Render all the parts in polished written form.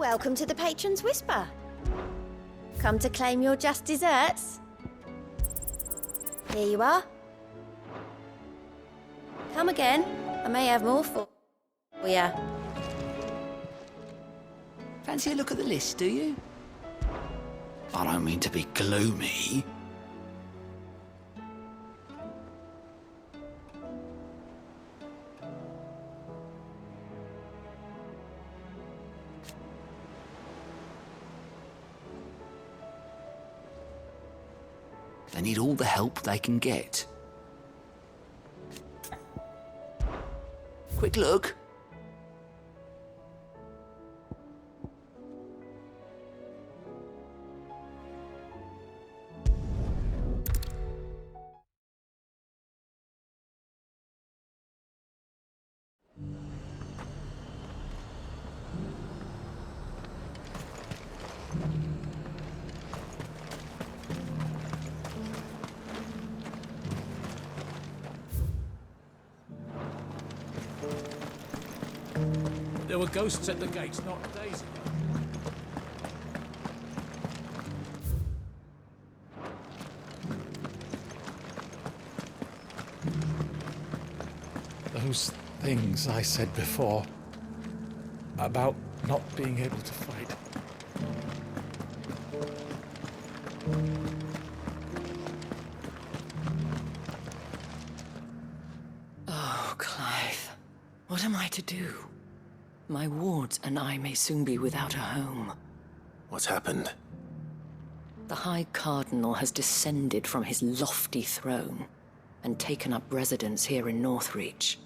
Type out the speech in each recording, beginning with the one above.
Welcome to the Patron's Whisper. Come to claim your just desserts? Here you are. Come again. I may have more for you. Fancy a look at the list, do you? I don't mean to be gloomy. They need all the help they can get. Quick look. There were ghosts at the gates not days ago. Those things I said before about not being able to fight. Oh, Clive. What am I to do? My wards and I may soon be without a home. What's happened? The High Cardinal has descended from his lofty throne and taken up residence here in Northreach.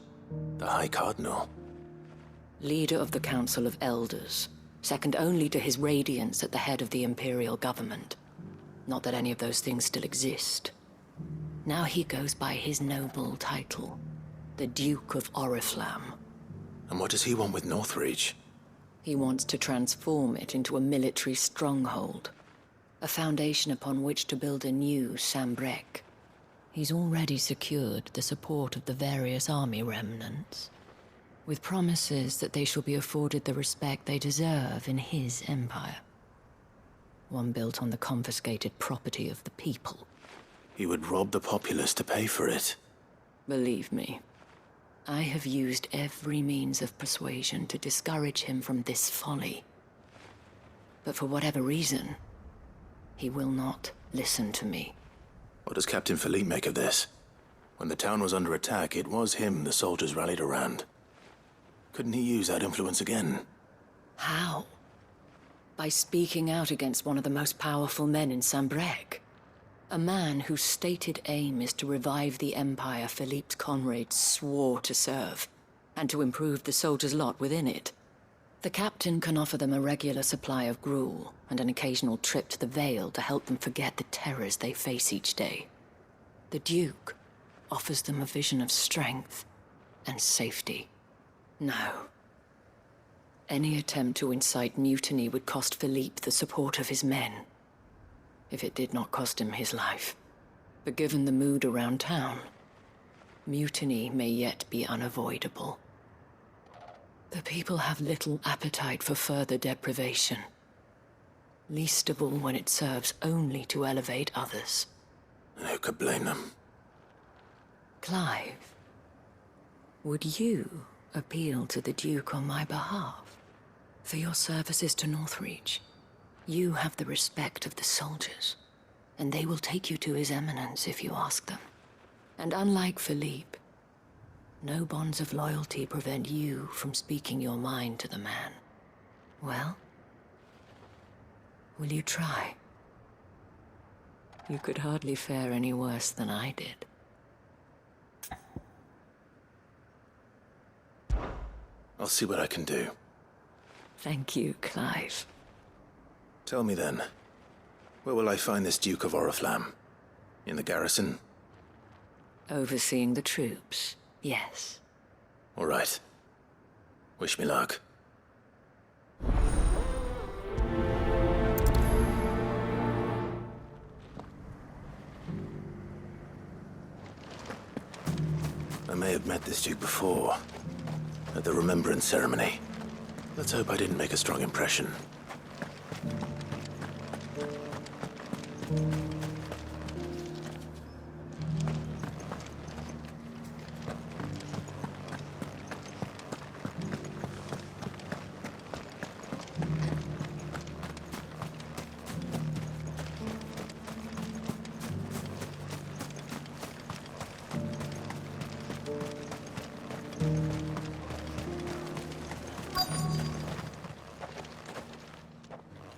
The High Cardinal? Leader of the Council of Elders, second only to his Radiance at the head of the Imperial government. Not that any of those things still exist. Now he goes by his noble title, the Duke of Oriflamme. And what does he want with Northreach? He wants to transform it into a military stronghold, a foundation upon which to build a new Sambrec. He's already secured the support of the various army remnants, with promises that they shall be afforded the respect they deserve in his empire. One built on the confiscated property of the people. He would rob the populace to pay for it. Believe me, I have used every means of persuasion to discourage him from this folly. But for whatever reason, he will not listen to me. What does Captain Philippe make of this? When the town was under attack, it was him the soldiers rallied around. Couldn't he use that influence again? How? By speaking out against one of the most powerful men in Sambrec. A man whose stated aim is to revive the empire Philippe's comrades swore to serve, and to improve the soldiers' lot within it. The captain can offer them a regular supply of gruel, and an occasional trip to the Vale to help them forget the terrors they face each day. The Duke offers them a vision of strength and safety. No. Any attempt to incite mutiny would cost Philippe the support of his men. If it did not cost him his life. But given the mood around town, mutiny may yet be unavoidable. The people have little appetite for further deprivation. Least of all when it serves only to elevate others. And who could blame them? Clive, would you appeal to the Duke on my behalf? For your services to Northreach? You have the respect of the soldiers, and they will take you to His Eminence if you ask them. And unlike Philippe, no bonds of loyalty prevent you from speaking your mind to the man. Well, will you try? You could hardly fare any worse than I did. I'll see what I can do. Thank you, Clive. Tell me then, where will I find this Duke of Oriflamme? In the garrison? Overseeing the troops, yes. All right. Wish me luck. I may have met this Duke before, at the Remembrance Ceremony. Let's hope I didn't make a strong impression.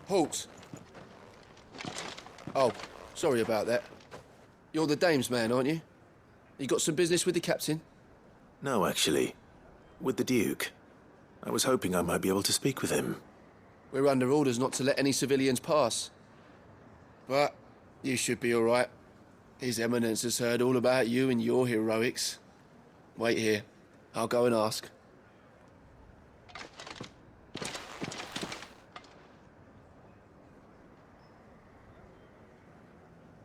Halt! Oh, sorry about that. You're the dame's man, aren't you? You got some business with the captain? No, actually. With the Duke. I was hoping I might be able to speak with him. We're under orders not to let any civilians pass. But you should be all right. His Eminence has heard all about you and your heroics. Wait here. I'll go and ask.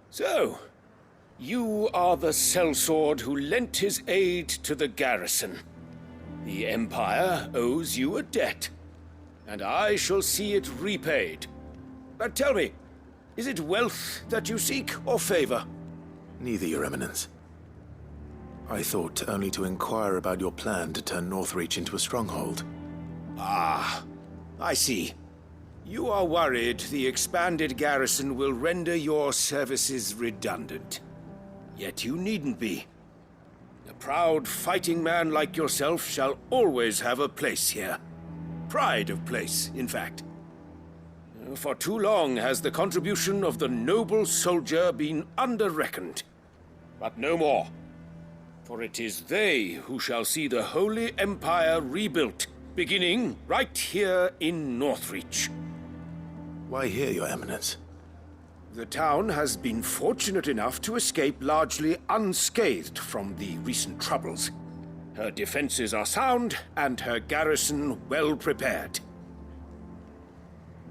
So, you are the sellsword who lent his aid to the garrison. The Empire owes you a debt, and I shall see it repaid. But tell me, is it wealth that you seek, or favor? Neither, Your Eminence. I thought only to inquire about your plan to turn Northreach into a stronghold. Ah, I see. You are worried the expanded garrison will render your services redundant. Yet you needn't be. A proud fighting man like yourself shall always have a place here. Pride of place, in fact. For too long has the contribution of the noble soldier been under-reckoned. But no more. For it is they who shall see the Holy Empire rebuilt, beginning right here in Northreach. Why here, Your Eminence? The town has been fortunate enough to escape largely unscathed from the recent troubles. Her defenses are sound, and her garrison well prepared.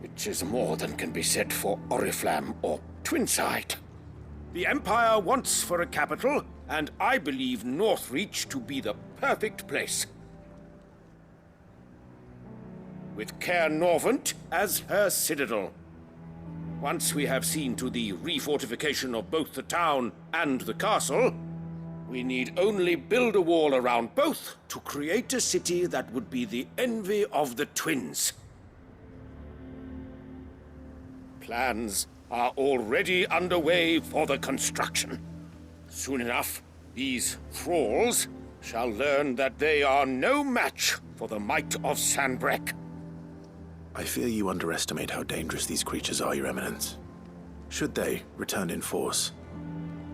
Which is more than can be said for Oriflamme or Twinside. The Empire wants for a capital, and I believe Northreach to be the perfect place. With Caer Norvent as her citadel. Once we have seen to the refortification of both the town and the castle, we need only build a wall around both to create a city that would be the envy of the twins. Plans are already underway for the construction. Soon enough, these thralls shall learn that they are no match for the might of Sanbreque. I fear you underestimate how dangerous these creatures are, Your Eminence. Should they return in force,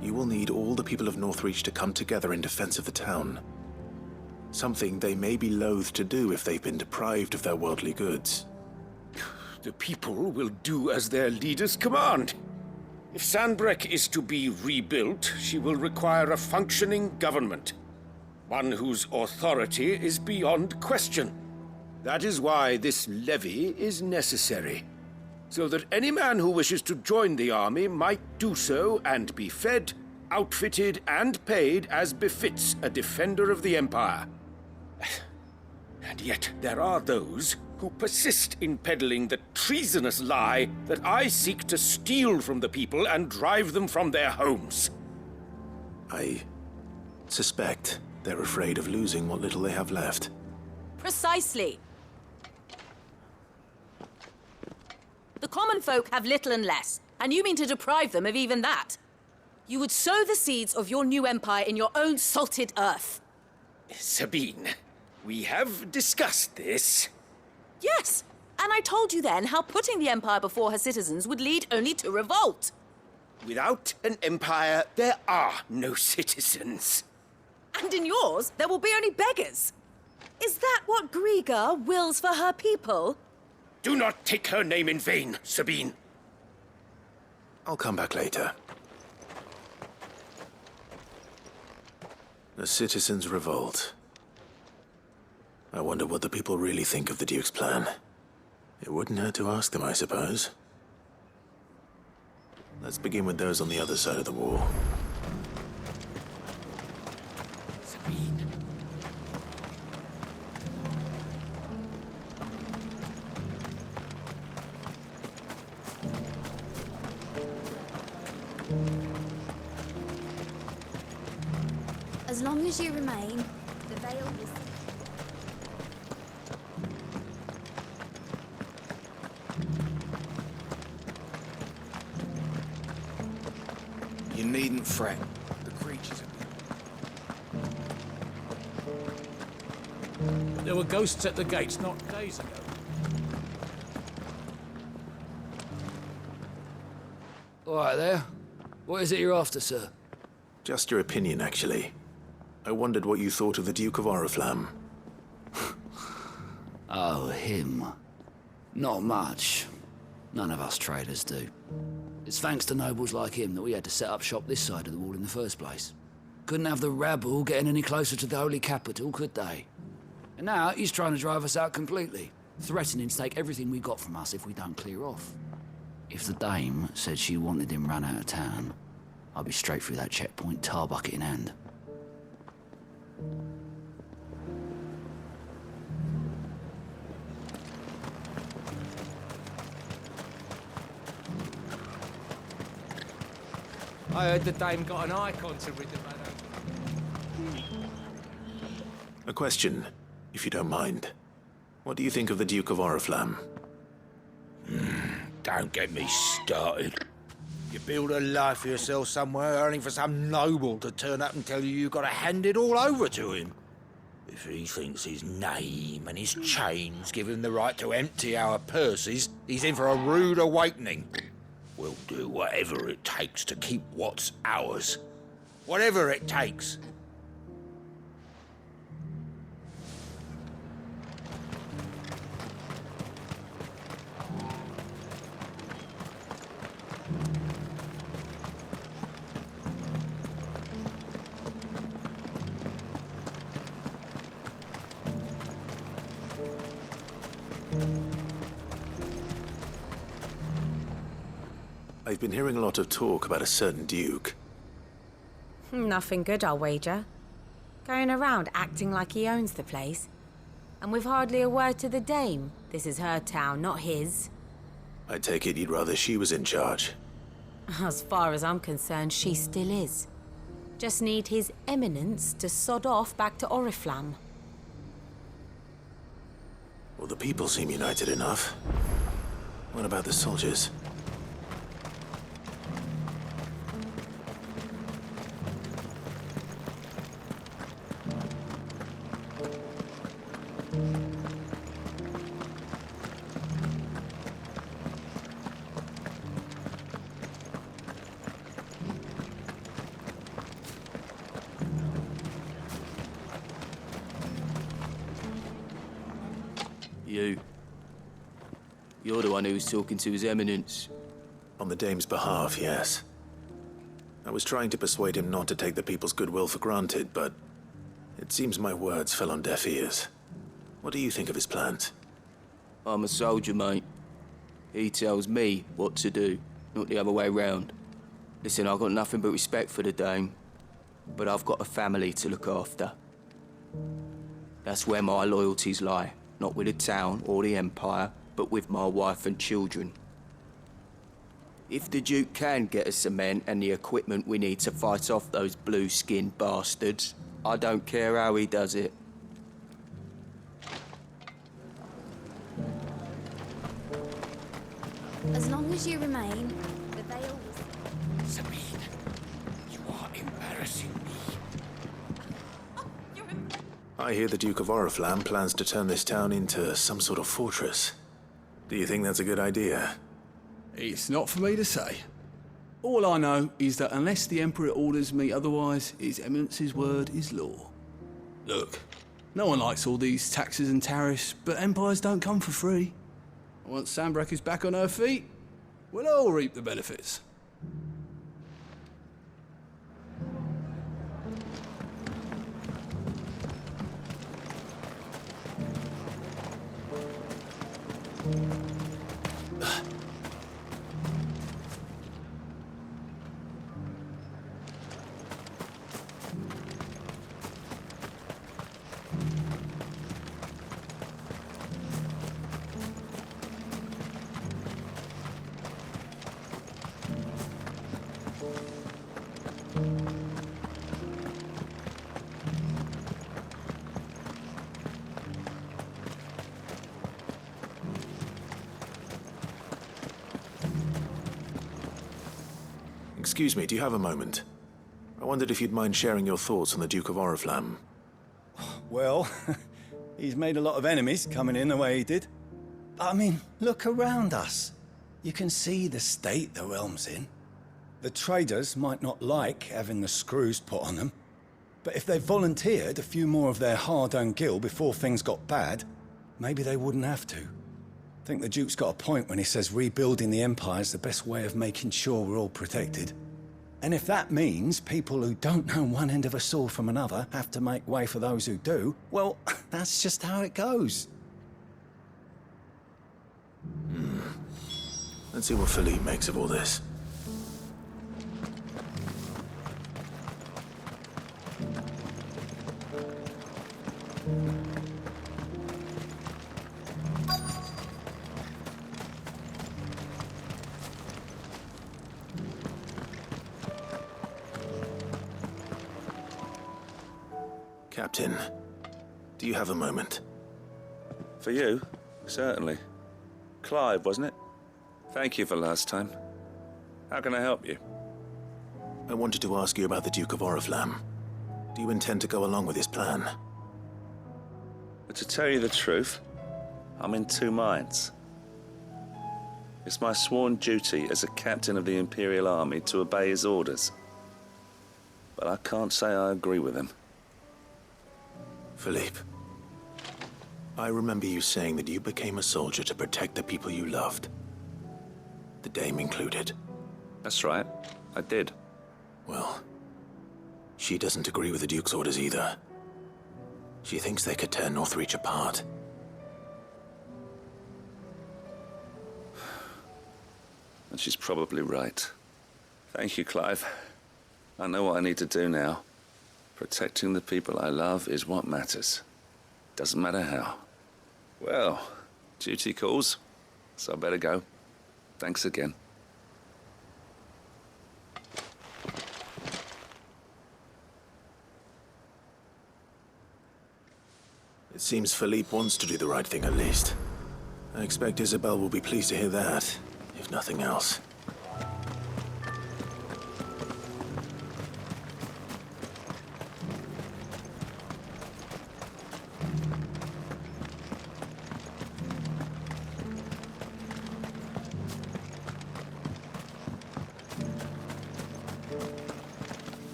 you will need all the people of Northreach to come together in defense of the town. Something they may be loath to do if they've been deprived of their worldly goods. The people will do as their leaders command. If Sanbreque is to be rebuilt, she will require a functioning government. One whose authority is beyond question. That is why this levy is necessary. So that any man who wishes to join the army might do so and be fed, outfitted, and paid as befits a defender of the Empire. And yet there are those who persist in peddling the treasonous lie that I seek to steal from the people and drive them from their homes. I suspect they're afraid of losing what little they have left. Precisely. The common folk have little and less, and you mean to deprive them of even that. You would sow the seeds of your new empire in your own salted earth. Sabine, we have discussed this. Yes, and I told you then how putting the empire before her citizens would lead only to revolt. Without an empire, there are no citizens. And in yours, there will be only beggars. Is that what Griga wills for her people? Do not take her name in vain, Sabine. I'll come back later. The citizens revolt. I wonder what the people really think of the Duke's plan. It wouldn't hurt to ask them, I suppose. Let's begin with those on the other side of the wall. Sabine. As long as you remain, the veil will... You needn't fret. The creatures are... There were ghosts at the gates not days ago. All right there. What is it you're after, sir? Just your opinion, actually. I wondered what you thought of the Duke of Oriflamme. Oh, him. Not much. None of us traders do. It's thanks to nobles like him that we had to set up shop this side of the wall in the first place. Couldn't have the rabble getting any closer to the holy capital, could they? And now he's trying to drive us out completely, threatening to take everything we got from us if we don't clear off. If the dame said she wanted him run out of town, I'd be straight through that checkpoint, tar bucket in hand. I heard the dame got an Eikon to rid the man over. A question, if you don't mind. What do you think of the Duke of Oriflamme? Don't get me started. You build a life for yourself somewhere, only for some noble to turn up and tell you you've got to hand it all over to him. If he thinks his name and his chains give him the right to empty our purses, he's in for a rude awakening. We'll do whatever it takes to keep what's ours. Whatever it takes. I've been hearing a lot of talk about a certain duke. Nothing good, I'll wager. Going around acting like he owns the place. And with hardly a word to the dame. This is her town, not his. I take it you'd rather she was in charge. As far as I'm concerned, she still is. Just need his eminence to sod off back to Oriflamme. Well, the people seem united enough. What about the soldiers? You're the one who was talking to His Eminence. On the dame's behalf, yes. I was trying to persuade him not to take the people's goodwill for granted, but it seems my words fell on deaf ears. What do you think of his plans? I'm a soldier, mate. He tells me what to do, not the other way round. Listen, I've got nothing but respect for the dame, but I've got a family to look after. That's where my loyalties lie, not with the town or the Empire, but with my wife and children. If the Duke can get us cement and the equipment we need to fight off those blue-skinned bastards, I don't care how he does it. As long as you remain, the veil will... Sabine, you are embarrassing me. I hear the Duke of Oriflamme plans to turn this town into some sort of fortress. Do you think that's a good idea? It's not for me to say. All I know is that unless the Emperor orders me otherwise, His Eminence's word is law. Look, no one likes all these taxes and tariffs, but empires don't come for free. Once Sanbreque is back on her feet, we'll all reap the benefits. Excuse me, do you have a moment? I wondered if you'd mind sharing your thoughts on the Duke of Oriflamme. Well, he's made a lot of enemies coming in the way he did. I mean, look around us. You can see the state the realm's in. The traders might not like having the screws put on them, but if they volunteered a few more of their hard-earned gil before things got bad, maybe they wouldn't have to. I think the Duke's got a point when he says rebuilding the Empire's the best way of making sure we're all protected. And if that means people who don't know one end of a sword from another have to make way for those who do, well, that's just how it goes. Let's see what Philippe makes of all this. Captain, do you have a moment? For you? Certainly. Clive, wasn't it? Thank you for last time. How can I help you? I wanted to ask you about the Duke of Oriflamme. Do you intend to go along with his plan? But to tell you the truth, I'm in two minds. It's my sworn duty as a captain of the Imperial Army to obey his orders. But I can't say I agree with him. Philippe, I remember you saying that you became a soldier to protect the people you loved. The Dame included. That's right, I did. Well, she doesn't agree with the Duke's orders either. She thinks they could tear Northreach apart. And she's probably right. Thank you, Clive. I know what I need to do now. Protecting the people I love is what matters. Doesn't matter how. Well, duty calls, so I better go. Thanks again. It seems Philippe wants to do the right thing at least. I expect Isabel will be pleased to hear that, if nothing else.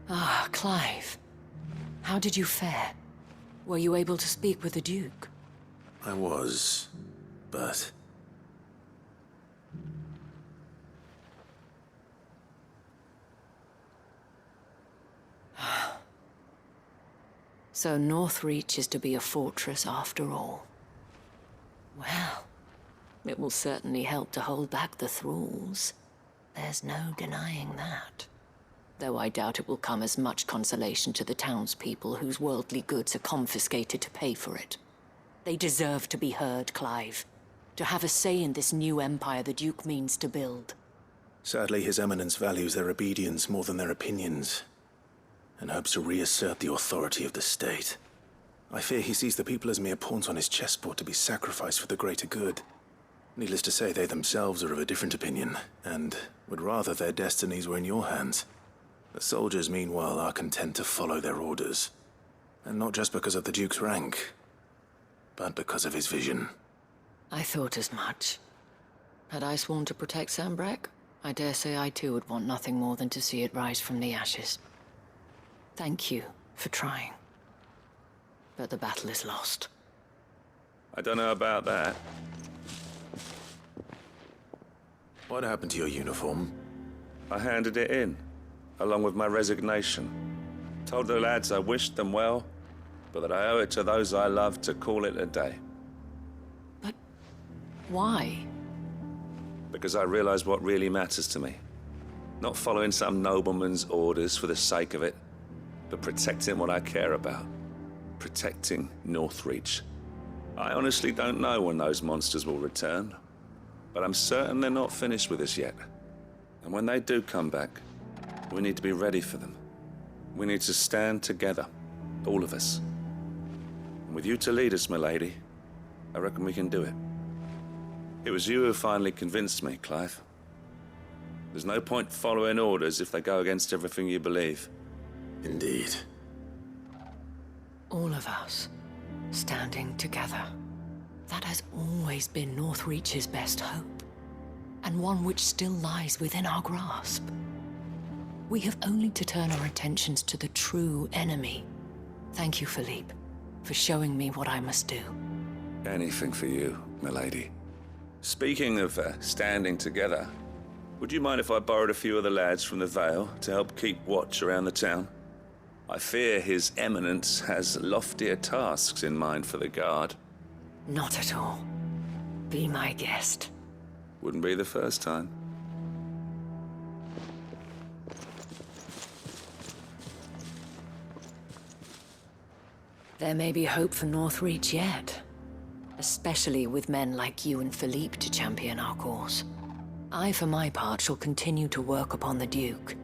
Ah, Clive. How did you fare? Were you able to speak with the Duke? I was, but... So Northreach is to be a fortress after all. Well, it will certainly help to hold back the thralls. There's no denying that. Though I doubt it will come as much consolation to the townspeople whose worldly goods are confiscated to pay for it. They deserve to be heard, Clive. To have a say in this new empire the Duke means to build. Sadly, His Eminence values their obedience more than their opinions, and hopes to reassert the authority of the state. I fear he sees the people as mere pawns on his chessboard to be sacrificed for the greater good. Needless to say, they themselves are of a different opinion, and would rather their destinies were in your hands. The soldiers, meanwhile, are content to follow their orders. And not just because of the Duke's rank, but because of his vision. I thought as much. Had I sworn to protect Sanbreque, I dare say I too would want nothing more than to see it rise from the ashes. Thank you for trying. But the battle is lost. I don't know about that. What happened to your uniform? I handed it in, along with my resignation. Told the lads I wished them well, but that I owe it to those I love to call it a day. But why? Because I realize what really matters to me. Not following some nobleman's orders for the sake of it, but protecting what I care about. Protecting Northreach. I honestly don't know when those monsters will return, but I'm certain they're not finished with us yet. And when they do come back, we need to be ready for them. We need to stand together, all of us. And with you to lead us, milady, I reckon we can do it. It was you who finally convinced me, Clive. There's no point following orders if they go against everything you believe. Indeed. All of us, standing together. That has always been Northreach's best hope, and one which still lies within our grasp. We have only to turn our attentions to the true enemy. Thank you, Philippe, for showing me what I must do. Anything for you, milady. Speaking of standing together, would you mind if I borrowed a few of the lads from the Vale to help keep watch around the town? I fear His Eminence has loftier tasks in mind for the guard. Not at all. Be my guest. Wouldn't be the first time. There may be hope for Northreach yet. Especially with men like you and Philippe to champion our cause. I, for my part, shall continue to work upon the Duke,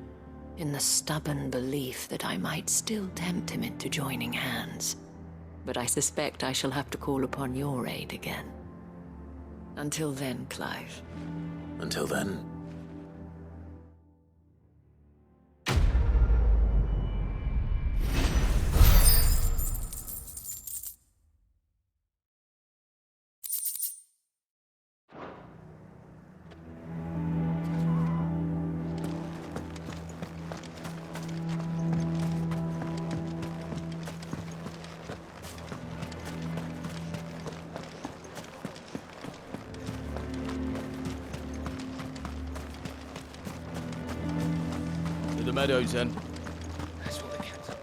in the stubborn belief that I might still tempt him into joining hands. But I suspect I shall have to call upon your aid again. Until then, Clive. Until then. To the meadows, then. That's what the cats are.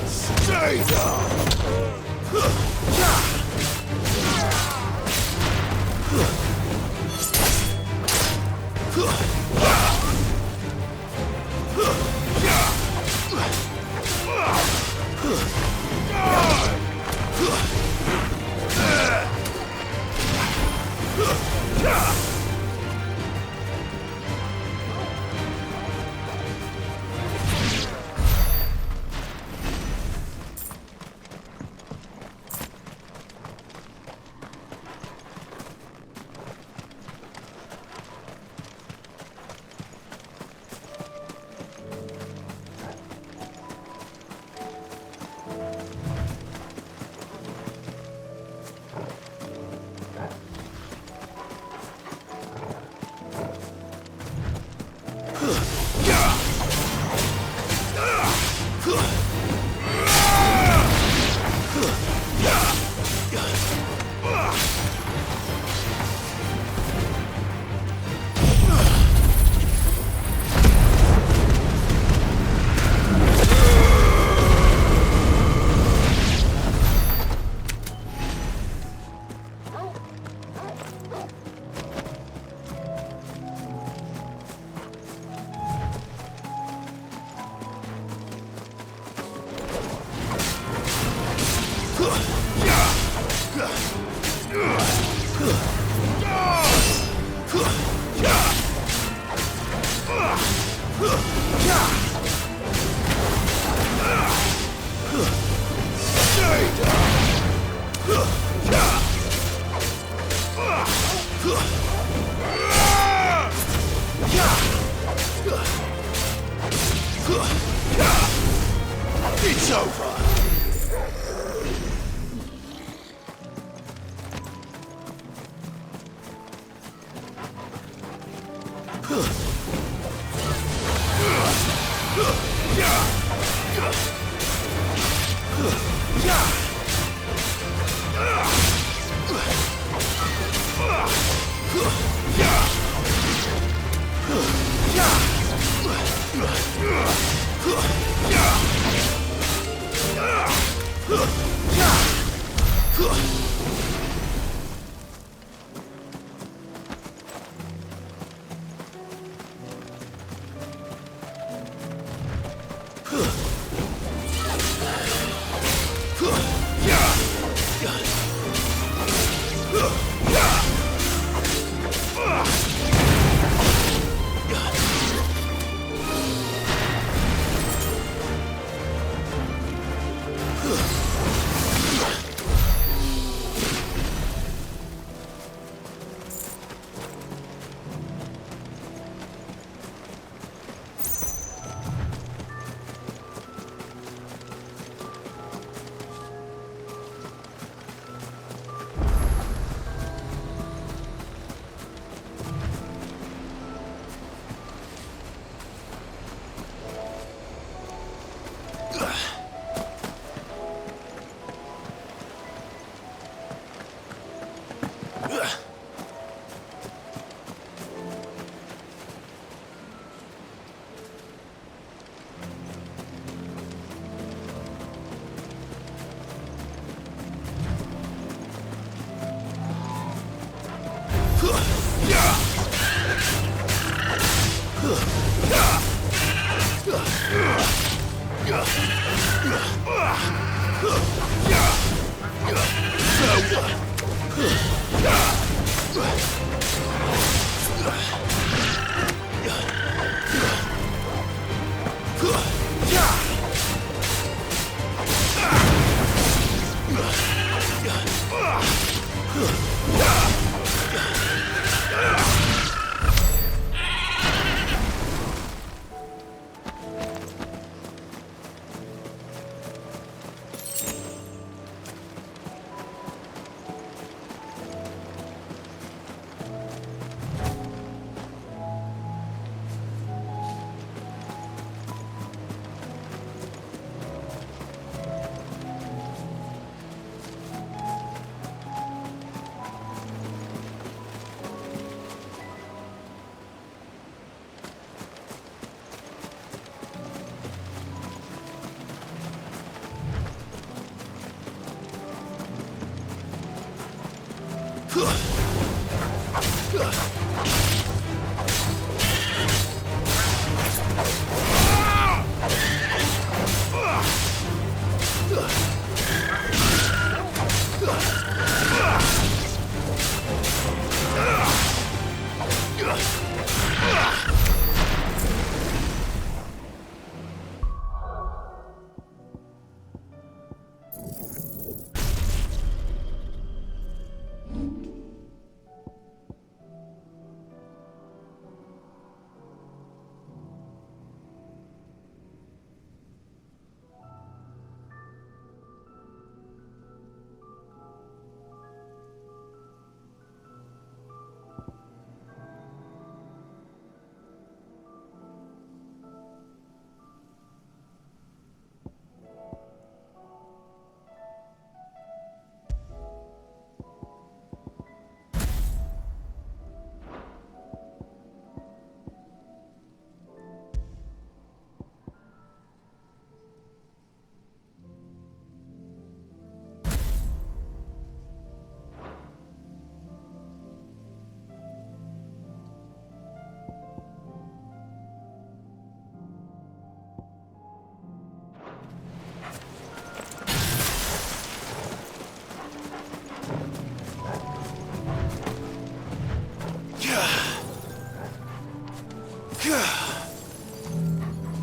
Stay down! It's over!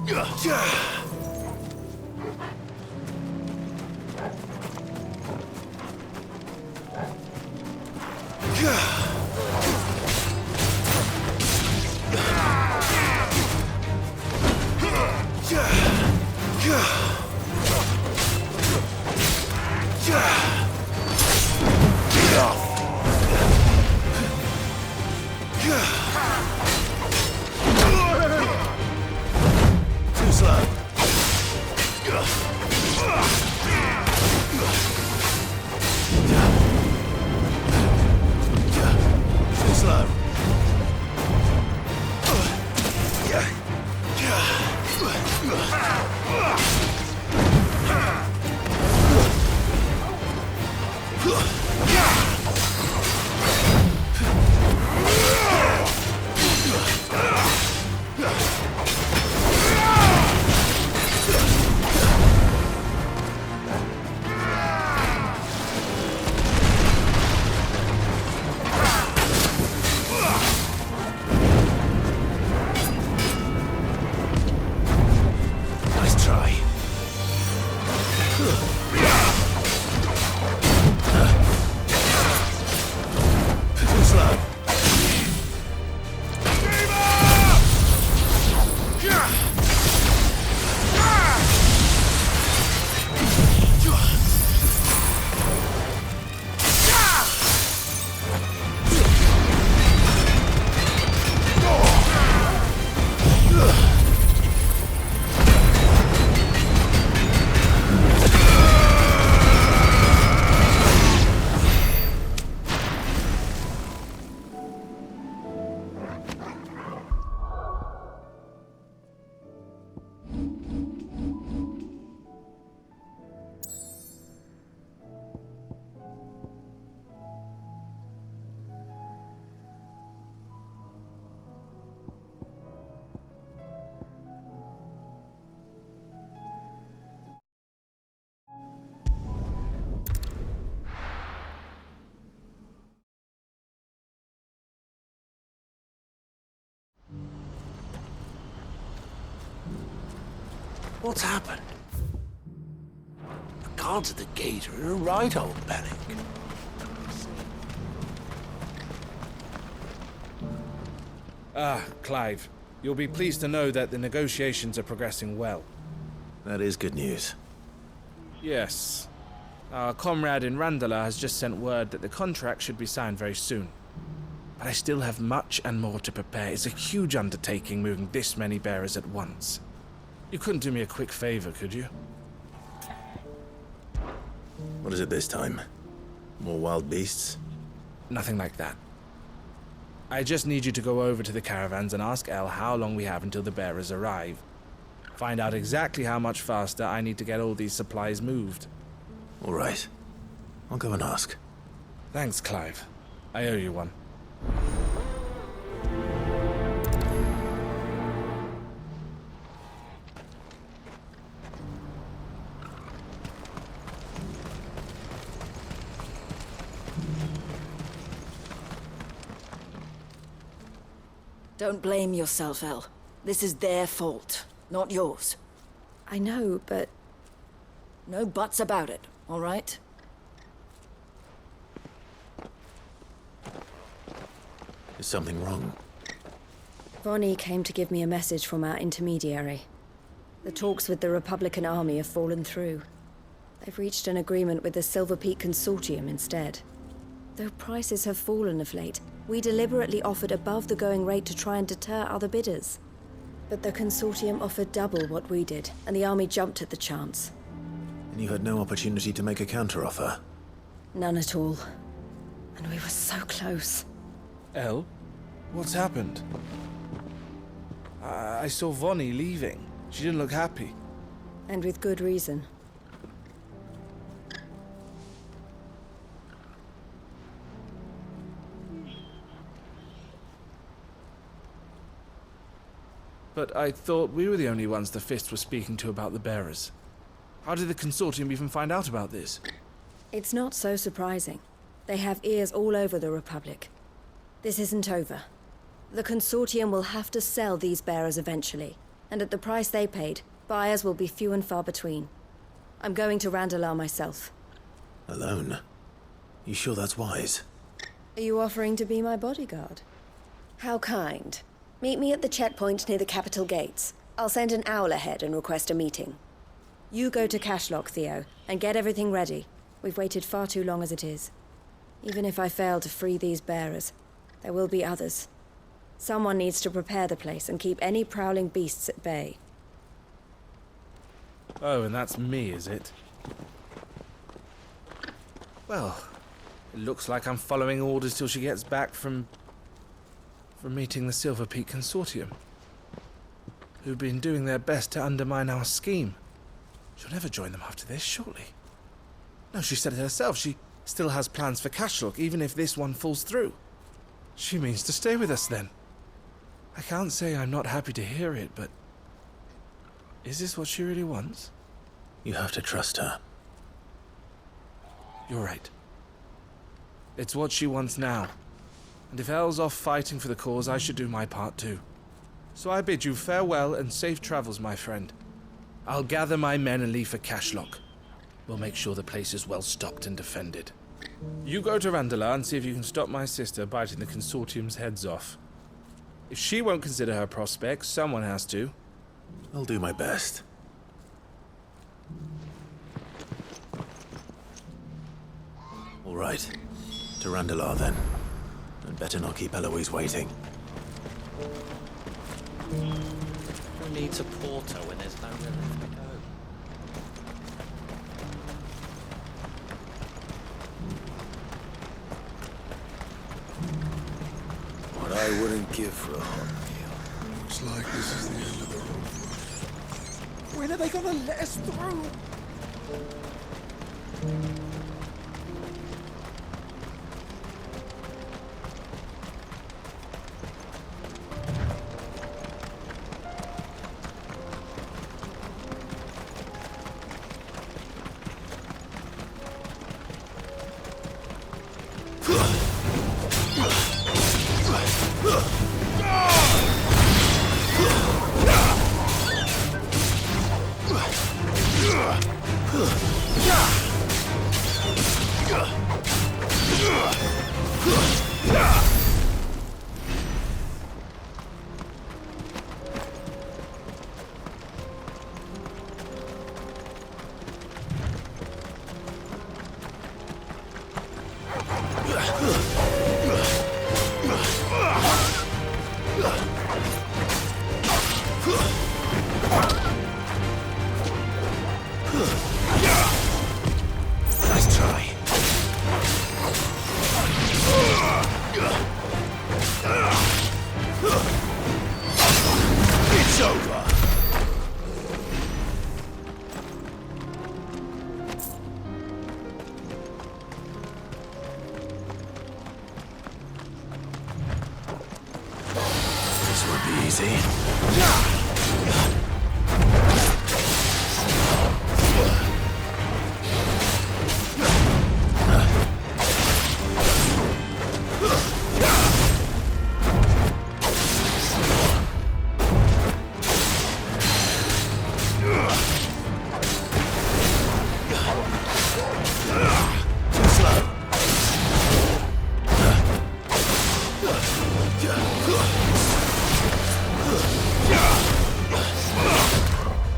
Too slow. Too slow. Nice try. Too slow. What's happened? The guards at the gate are in a right old panic. Ah, Clive. You'll be pleased to know that the negotiations are progressing well. That is good news. Yes. Our comrade in Randala has just sent word that the contract should be signed very soon. But I still have much and more to prepare. It's a huge undertaking moving this many bearers at once. You couldn't do me a quick favor, could you? What is it this time? More wild beasts? Nothing like that. I just need you to go over to the caravans and ask El how long we have until the bearers arrive. Find out exactly how much faster I need to get all these supplies moved. All right. I'll go and ask. Thanks, Clive. I owe you one. Don't blame yourself, El. This is their fault, not yours. I know, but... No buts about it, all right? Is something wrong? Vonnie came to give me a message from our intermediary. The talks with the Republican army have fallen through. They've reached an agreement with the Silver Peak Consortium instead. Though prices have fallen of late, we deliberately offered above the going rate to try and deter other bidders. But the Consortium offered double what we did, and the army jumped at the chance. And you had no opportunity to make a counteroffer? None at all. And we were so close. El? What's happened? I saw Vonnie leaving. She didn't look happy. And with good reason. But I thought we were the only ones the Fist was speaking to about the bearers. How did the Consortium even find out about this? It's not so surprising. They have ears all over the Republic. This isn't over. The Consortium will have to sell these bearers eventually. And at the price they paid, buyers will be few and far between. I'm going to Randalar myself. Alone? You sure that's wise? Are you offering to be my bodyguard? How kind. Meet me at the checkpoint near the capital gates. I'll send an owl ahead and request a meeting. You go to Cashlock, Theo, and get everything ready. We've waited far too long as it is. Even if I fail to free these bearers, there will be others. Someone needs to prepare the place and keep any prowling beasts at bay. Oh, and that's me, is it? Well, it looks like I'm following orders till she gets back from meeting the Silver Peak Consortium, who've been doing their best to undermine our scheme. She'll never join them after this, surely. No, she said it herself. She still has plans for Cashlock, even if this one falls through. She means to stay with us, then. I can't say I'm not happy to hear it, but... is this what she really wants? You have to trust her. You're right. It's what she wants now. And if Elle's off fighting for the cause, I should do my part too. So I bid you farewell and safe travels, my friend. I'll gather my men and leave for Cashlock. We'll make sure the place is well stocked and defended. You go to Randalar and see if you can stop my sister biting the Consortium's heads off. If she won't consider her prospects, someone has to. I'll do my best. All right. To Randalar, then. And better not keep Eloise waiting. Who needs a porter when there's nowhere left to go? What I wouldn't give for a hot meal. Looks like this is the end of the road. When are they gonna let us through? Nice try. It's over. This would be easy.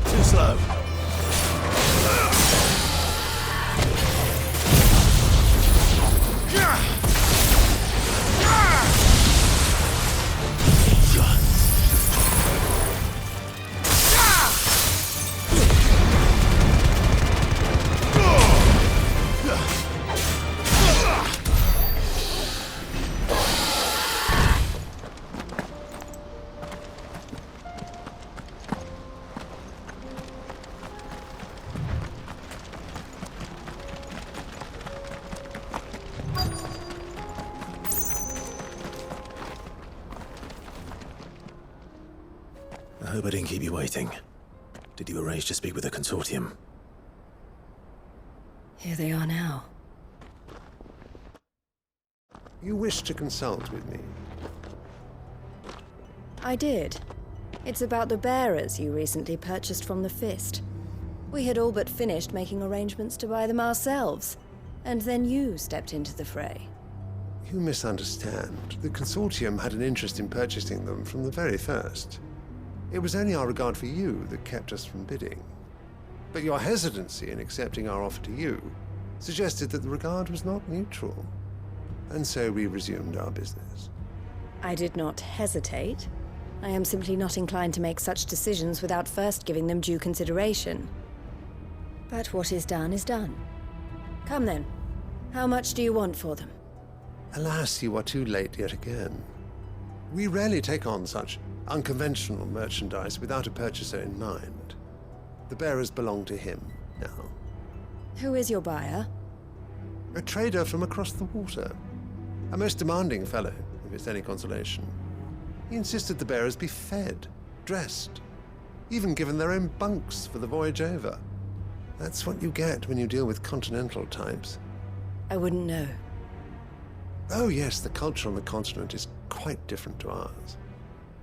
Too slow. I hope I didn't keep you waiting. Did you arrange to speak with the Consortium? Here they are now. You wish to consult with me? I did. It's about the bearers you recently purchased from the Fist. We had all but finished making arrangements to buy them ourselves, and then you stepped into the fray. You misunderstand. The Consortium had an interest in purchasing them from the very first. It was only our regard for you that kept us from bidding. But your hesitancy in accepting our offer to you suggested that the regard was not mutual. And so we resumed our business. I did not hesitate. I am simply not inclined to make such decisions without first giving them due consideration. But what is done is done. Come then. How much do you want for them? Alas, you are too late yet again. We rarely take on such unconventional merchandise without a purchaser in mind. The bearers belong to him now. Who is your buyer? A trader from across the water. A most demanding fellow, if it's any consolation. He insisted the bearers be fed, dressed, even given their own bunks for the voyage over. That's what you get when you deal with continental types. I wouldn't know. Oh yes, the culture on the continent is quite different to ours.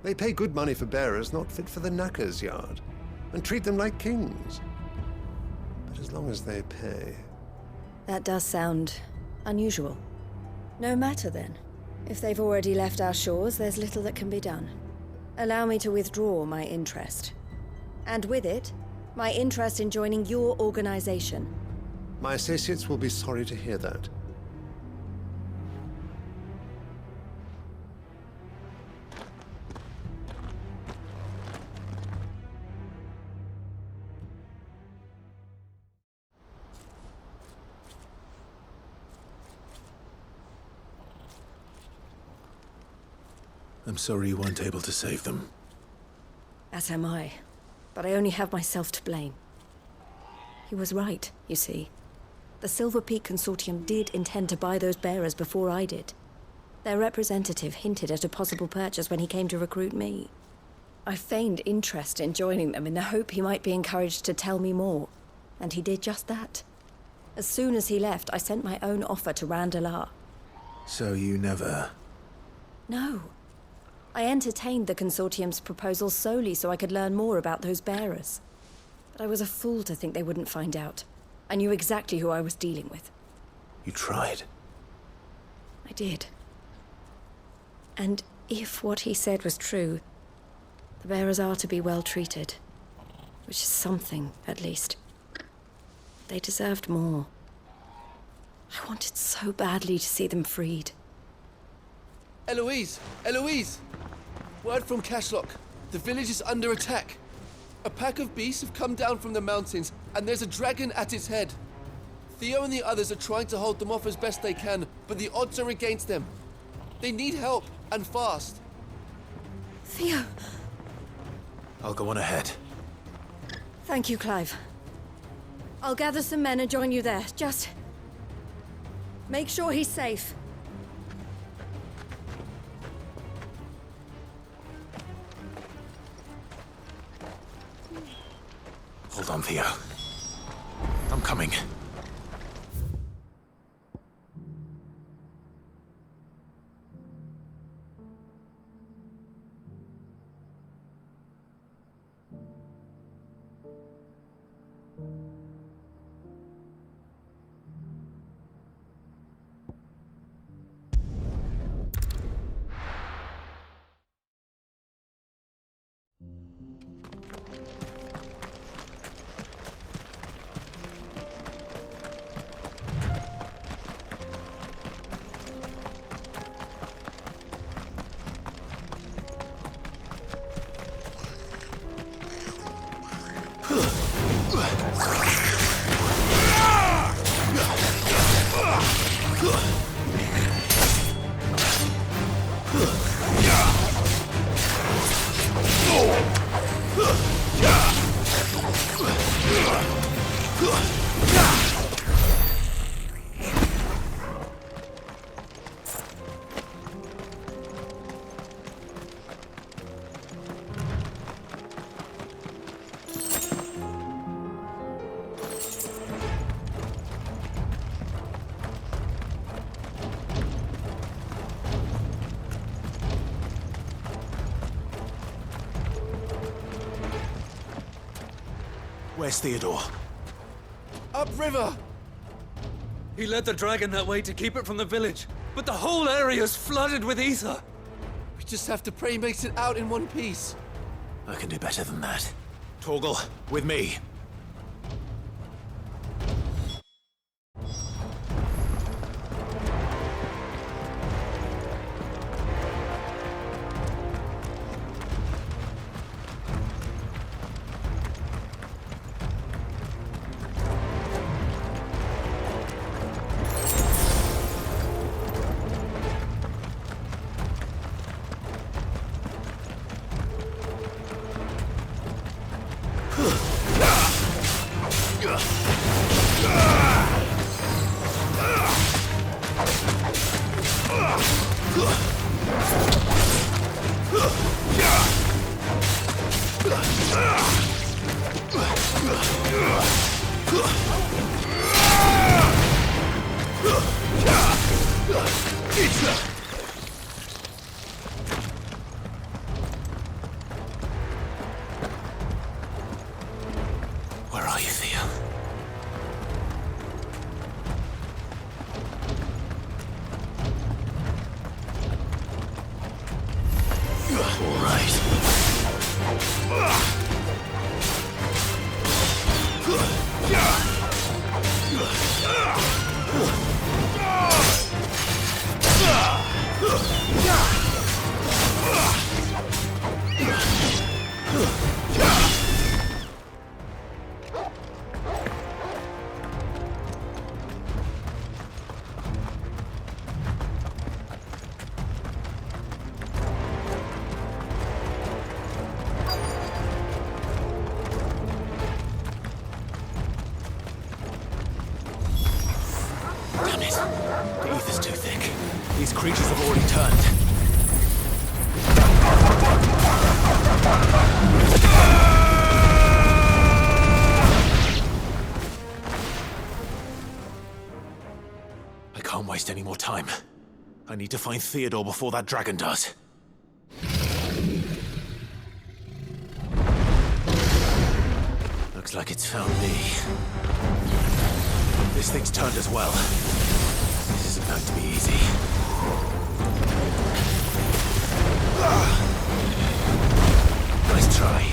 They pay good money for bearers not fit for the knacker's yard, and treat them like kings. But as long as they pay... That does sound unusual. No matter then. If they've already left our shores, there's little that can be done. Allow me to withdraw my interest. And with it, my interest in joining your organization. My associates will be sorry to hear that. I'm sorry you weren't able to save them. As am I. But I only have myself to blame. He was right, you see. The Silver Peak Consortium did intend to buy those bearers before I did. Their representative hinted at a possible purchase when he came to recruit me. I feigned interest in joining them in the hope he might be encouraged to tell me more, and he did just that. As soon as he left, I sent my own offer to Randalar. So you never... No. I entertained the Consortium's proposal solely so I could learn more about those bearers. But I was a fool to think they wouldn't find out. I knew exactly who I was dealing with. You tried. I did. And if what he said was true, the bearers are to be well treated. Which is something, at least. They deserved more. I wanted so badly to see them freed. Eloise! Eloise! Word from Cashlock. The village is under attack. A pack of beasts have come down from the mountains, and there's a dragon at its head. Theo and the others are trying to hold them off as best they can, but the odds are against them. They need help, and fast. Theo! I'll go on ahead. Thank you, Clive. I'll gather some men and join you there. Just... make sure he's safe. Hold on, Theo. I'm coming. Where's Theodore? Upriver! He led the dragon that way to keep it from the village, but the whole area's flooded with ether. We just have to pray he makes it out in one piece. I can do better than that. Torgal, with me. Where are you, Theo? All right. Damn it. The ether's too thick. These creatures have already turned. I can't waste any more time. I need to find Theodore before that dragon does. Looks like it's found me. This thing's turned as well. This isn't going to be easy. Nice try.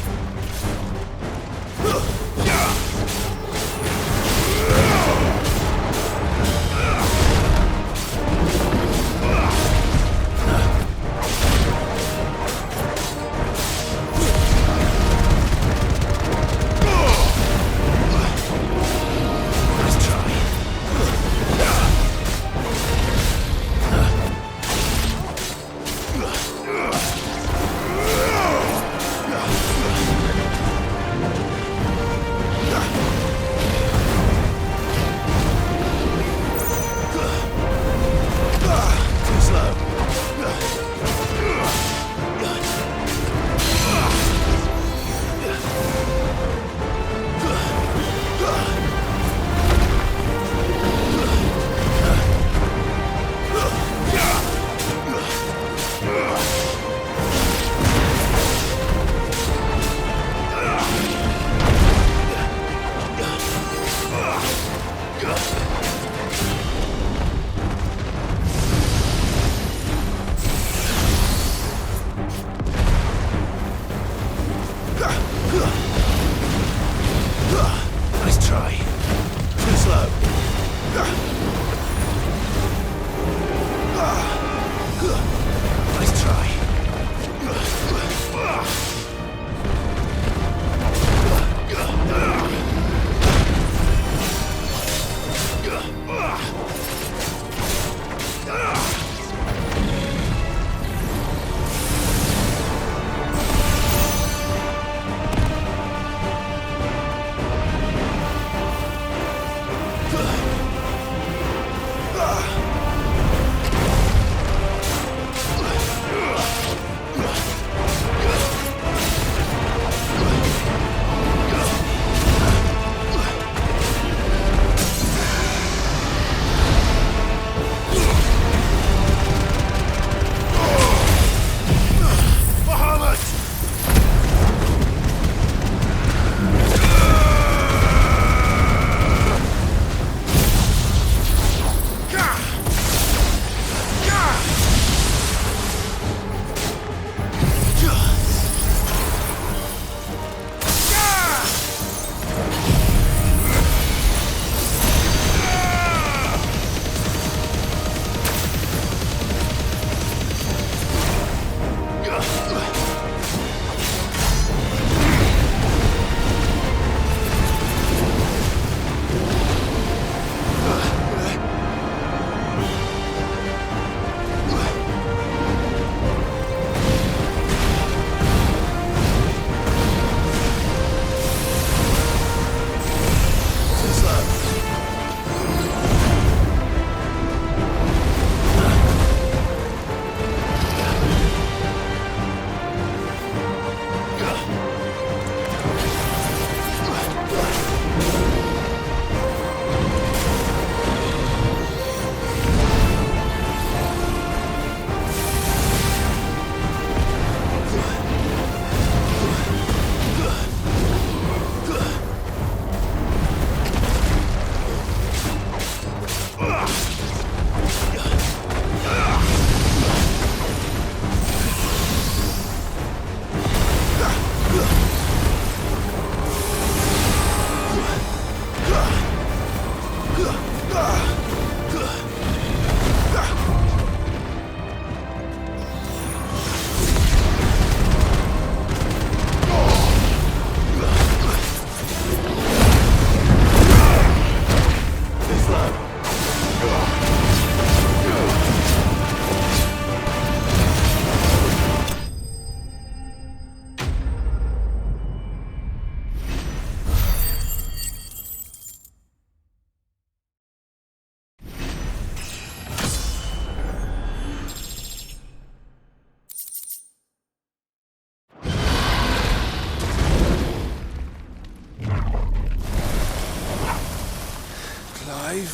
Clive?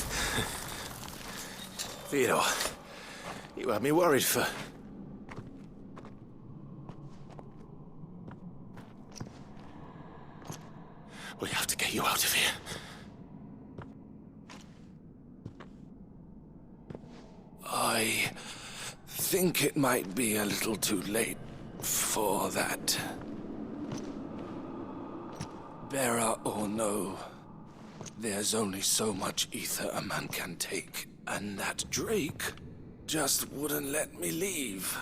Theodore, you had me worried for... We have to get you out of here. I think it might be a little too late for that. Bearer or no, there's only so much ether a man can take, and that Drake just wouldn't let me leave.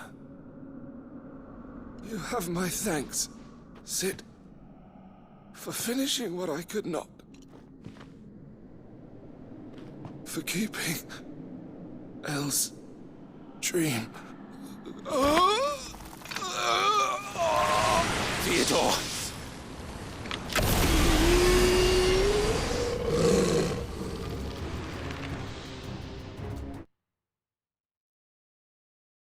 You have my thanks, Sid, for finishing what I could not. For keeping Elle's dream. Theodore!